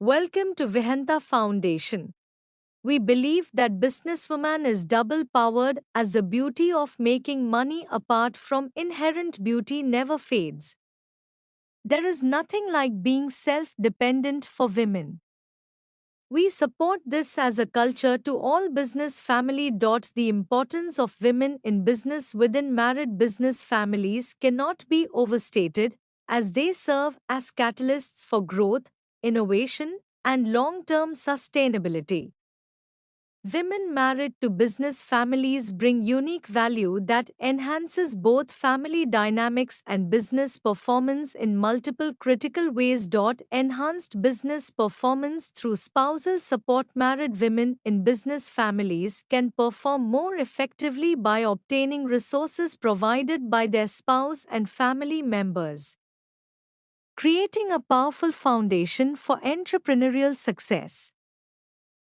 Welcome to Vihanta Foundation. We believe that businesswoman is double powered as the beauty of making money apart from inherent beauty never fades. There is nothing like being self dependent for women. We support this as a culture to all business family. The importance of women in business within married business families cannot be overstated, as they serve as catalysts for growth, innovation, and long term sustainability. Women married to business families bring unique value that enhances both family dynamics and business performance in multiple critical ways. Enhanced business performance through spousal support. Married women in business families can perform more effectively by obtaining resources provided by their spouse and family members, creating a powerful foundation for entrepreneurial success.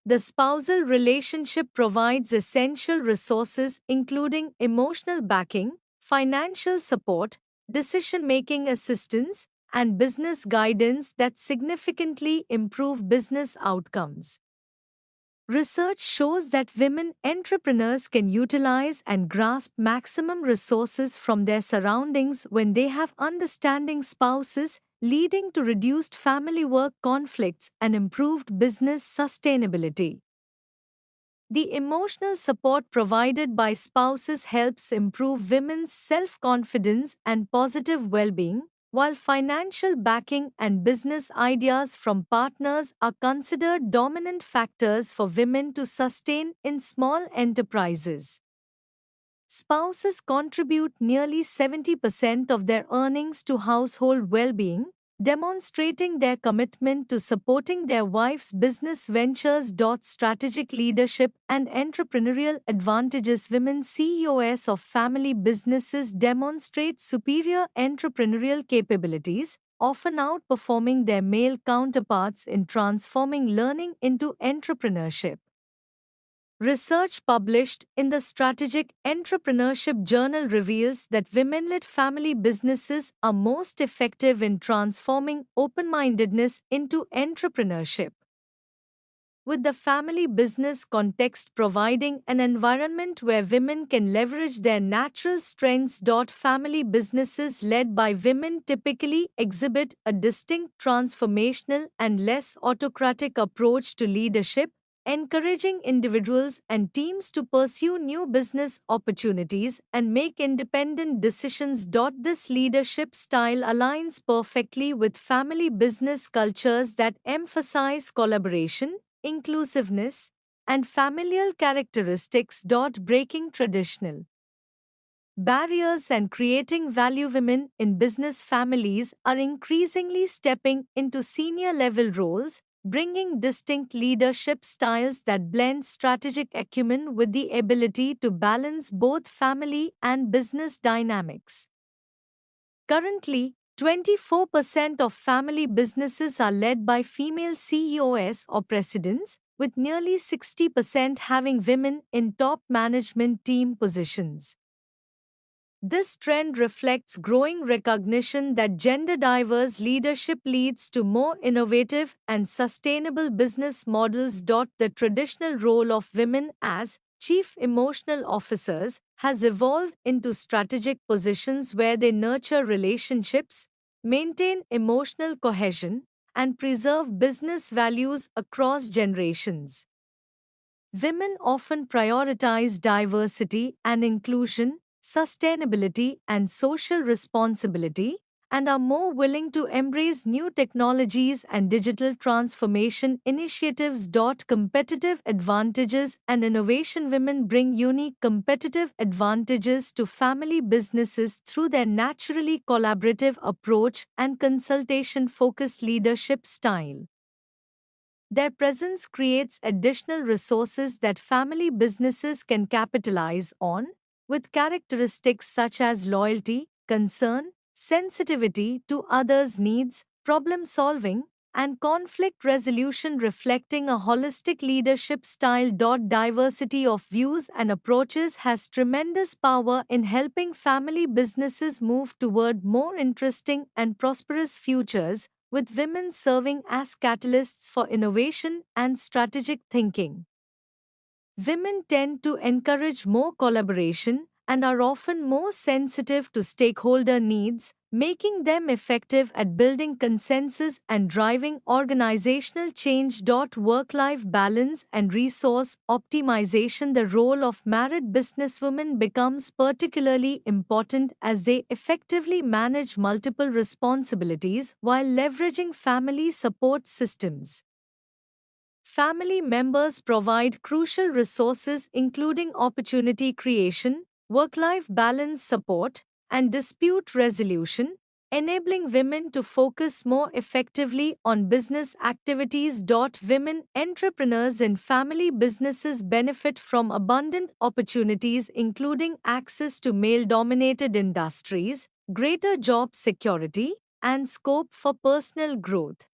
The spousal relationship provides essential resources including emotional backing, financial support, decision making assistance, and business guidance that significantly improve business outcomes. Research shows that women entrepreneurs can utilize and grasp maximum resources from their surroundings when they have understanding spouses, leading to reduced family work conflicts and improved business sustainability. The emotional support provided by spouses helps improve women's self confidence and positive well being, while financial backing and business ideas from partners are considered dominant factors for women to sustain in small enterprises. Spouses contribute nearly 70% of their earnings to household well being, demonstrating their commitment to supporting their wife's business ventures. Strategic leadership and entrepreneurial advantages. Women CEOs of family businesses demonstrate superior entrepreneurial capabilities, often outperforming their male counterparts in transforming learning into entrepreneurship. Research published in the Strategic Entrepreneurship Journal reveals that women led family businesses are most effective in transforming open mindedness into entrepreneurship. With the family business context providing an environment where women can leverage their natural strengths. Family businesses led by women typically exhibit a distinct transformational and less autocratic approach to leadership, encouraging individuals and teams to pursue new business opportunities and make independent decisions. This leadership style aligns perfectly with family business cultures that emphasize collaboration, inclusiveness, and familial characteristics. Breaking traditional barriers and creating value. Women in business families are increasingly stepping into senior level roles, bringing distinct leadership styles that blend strategic acumen with the ability to balance both family and business dynamics. Currently, 24% of family businesses are led by female CEOs or presidents, with nearly 60% having women in top management team positions. This trend reflects growing recognition that gender diverse leadership leads to more innovative and sustainable business models. The traditional role of women as chief emotional officers has evolved into strategic positions where they nurture relationships, maintain emotional cohesion, and preserve business values across generations. Women often prioritize diversity and inclusion, sustainability, and social responsibility, and are more willing to embrace new technologies and digital transformation initiatives. Competitive advantages and innovation. Women bring unique competitive advantages to family businesses through their naturally collaborative approach and consultation focused leadership style. Their presence creates additional resources that family businesses can capitalize on, with characteristics such as loyalty, concern, sensitivity to others' needs, problem solving, and conflict resolution, reflecting a holistic leadership style. Diversity of views and approaches has tremendous power in helping family businesses move toward more interesting and prosperous futures, with women serving as catalysts for innovation and strategic thinking. Women tend to encourage more collaboration and are often more sensitive to stakeholder needs, making them effective at building consensus and driving organizational change. Work life balance and resource optimization. The role of married businesswomen becomes particularly important as they effectively manage multiple responsibilities while leveraging family support systems. Family members provide crucial resources including opportunity creation, work-life balance support, and dispute resolution, enabling women to focus more effectively on business activities. Women entrepreneurs in family businesses benefit from abundant opportunities including access to male-dominated industries, greater job security, and scope for personal growth.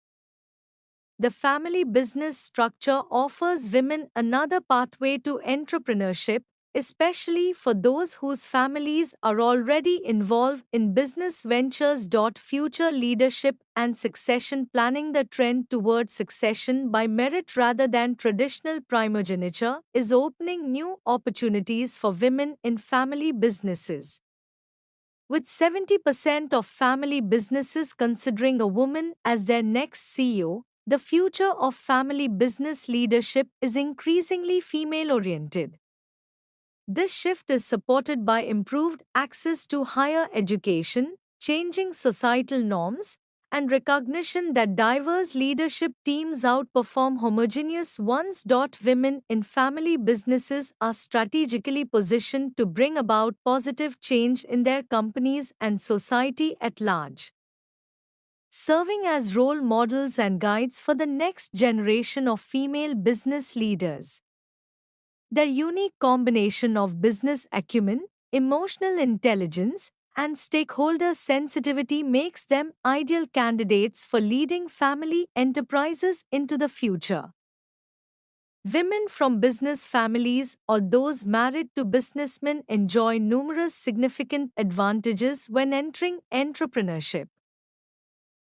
The family business structure offers women another pathway to entrepreneurship, especially for those whose families are already involved in business ventures. Future leadership and succession planning. The trend toward succession by merit rather than traditional primogeniture is opening new opportunities for women in family businesses. With 70% of family businesses considering a woman as their next CEO, the future of family business leadership is increasingly female oriented. This shift is supported by improved access to higher education, changing societal norms, and recognition that diverse leadership teams outperform homogeneous ones. Women in family businesses are strategically positioned to bring about positive change in their companies and society at large, serving as role models and guides for the next generation of female business leaders. Their unique combination of business acumen, emotional intelligence, and stakeholder sensitivity makes them ideal candidates for leading family enterprises into the future. Women from business families or those married to businessmen enjoy numerous significant advantages when entering entrepreneurship.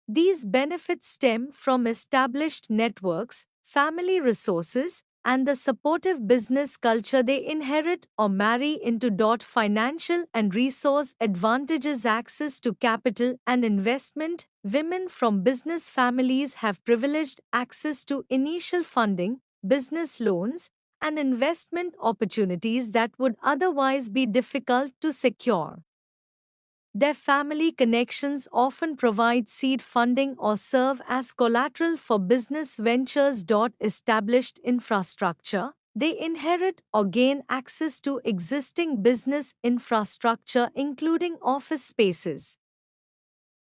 These benefits stem from established networks, family resources, and the supportive business culture they inherit or marry into. Financial and resource advantages. Access to capital and investment. Women from business families have privileged access to initial funding, business loans, and investment opportunities that would otherwise be difficult to secure. Their family connections often provide seed funding or serve as collateral for business ventures. Established infrastructure. They inherit or gain access to existing business infrastructure, including office spaces,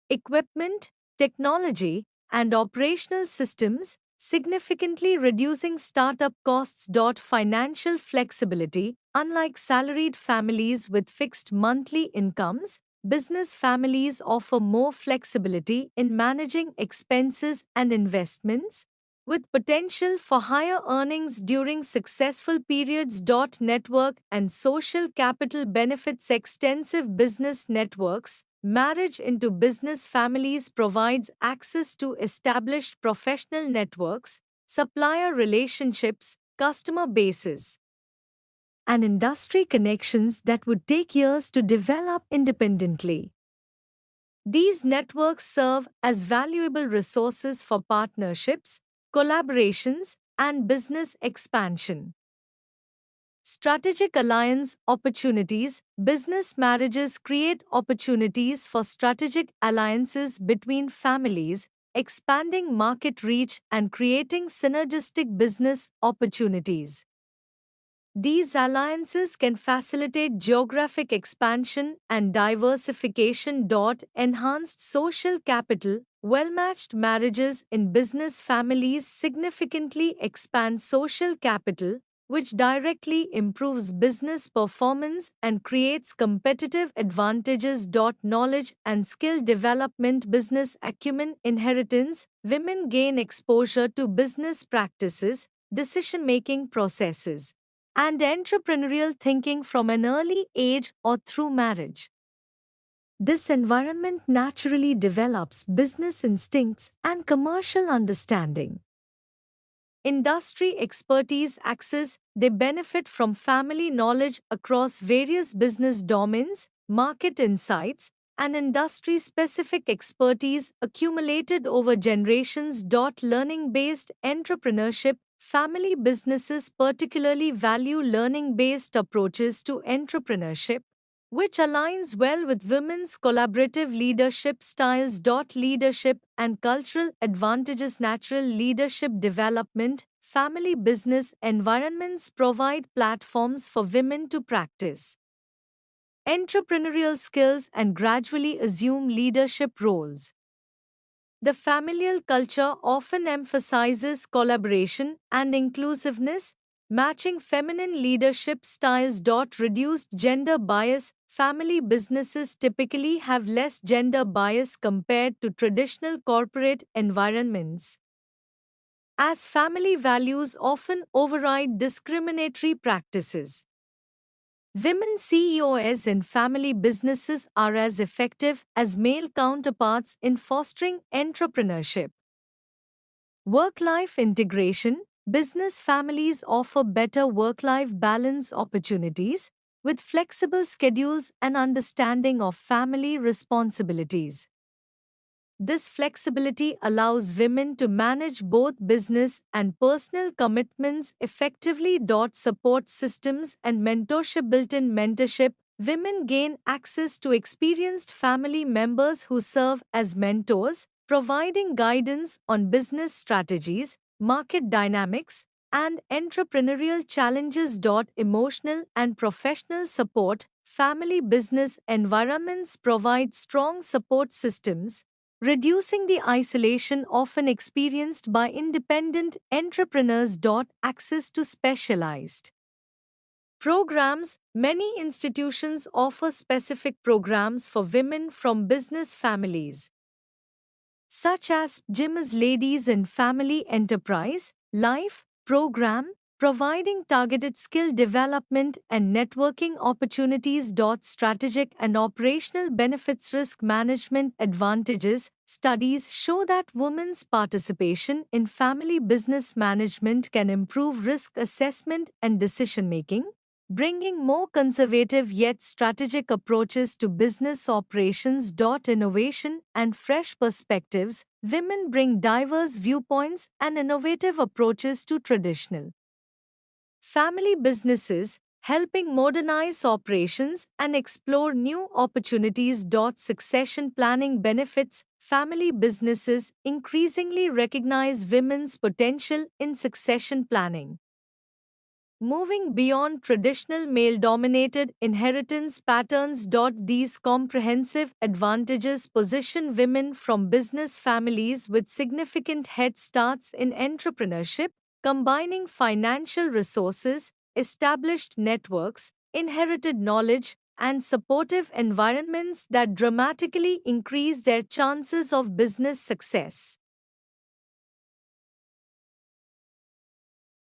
equipment, technology, and operational systems, significantly reducing startup costs. Financial flexibility. Unlike salaried families with fixed monthly incomes, business families offer more flexibility in managing expenses and investments, with potential for higher earnings during successful periods. Network and social capital benefits. Extensive business networks. Marriage into business families provides access to established professional networks, supplier relationships, customer bases, and industry connections that would take years to develop independently. These networks serve as valuable resources for partnerships, collaborations, and business expansion. Strategic alliance opportunities. Business marriages create opportunities for strategic alliances between families, expanding market reach and creating synergistic business opportunities. These alliances can facilitate geographic expansion and diversification. Enhanced social capital. Well-matched marriages in business families significantly expand social capital, which directly improves business performance and creates competitive advantages. Knowledge and skill development. Business acumen inheritance. Women gain exposure to business practices, decision-making processes, and entrepreneurial thinking from an early age or through marriage. This environment naturally develops business instincts and commercial understanding. Industry expertise access, they benefit from family knowledge across various business domains, market insights, and industry specific expertise accumulated over generations. Learning based entrepreneurship, family businesses particularly value learning based approaches to entrepreneurship, which aligns well with women's collaborative leadership styles. Leadership and cultural advantages, natural leadership development, family business environments provide platforms for women to practice entrepreneurial skills and gradually assume leadership roles. The familial culture often emphasizes collaboration and inclusiveness, matching feminine leadership styles. Reduced gender bias, family businesses typically have less gender bias compared to traditional corporate environments, as family values often override discriminatory practices. Women CEOs in family businesses are as effective as male counterparts in fostering entrepreneurship. Work life integration, business families offer better work life balance opportunities with flexible schedules and understanding of family responsibilities. This flexibility allows women to manage both business and personal commitments effectively. Support systems and mentorship, built in mentorship, women gain access to experienced family members who serve as mentors, providing guidance on business strategies, market dynamics, and entrepreneurial challenges. Emotional and professional support, family business environments provide strong support systems, reducing the isolation often experienced by independent entrepreneurs. Access to specialized programs, many institutions offer specific programs for women from business families, such as GIMS Ladies in Family Enterprise Life program, providing targeted skill development and networking opportunities. Strategic and operational benefits, risk management advantages. Studies show that women's participation in family business management can improve risk assessment and decision making, bringing more conservative yet strategic approaches to business operations. Innovation and fresh perspectives, women bring diverse viewpoints and innovative approaches to traditional family businesses, helping modernize operations and explore new opportunities. Succession planning benefits, family businesses increasingly recognize women's potential in succession planning, moving beyond traditional male dominated inheritance patterns. These comprehensive advantages position women from business families with significant head starts in entrepreneurship, combining financial resources, established networks, inherited knowledge, and supportive environments that dramatically increase their chances of business success.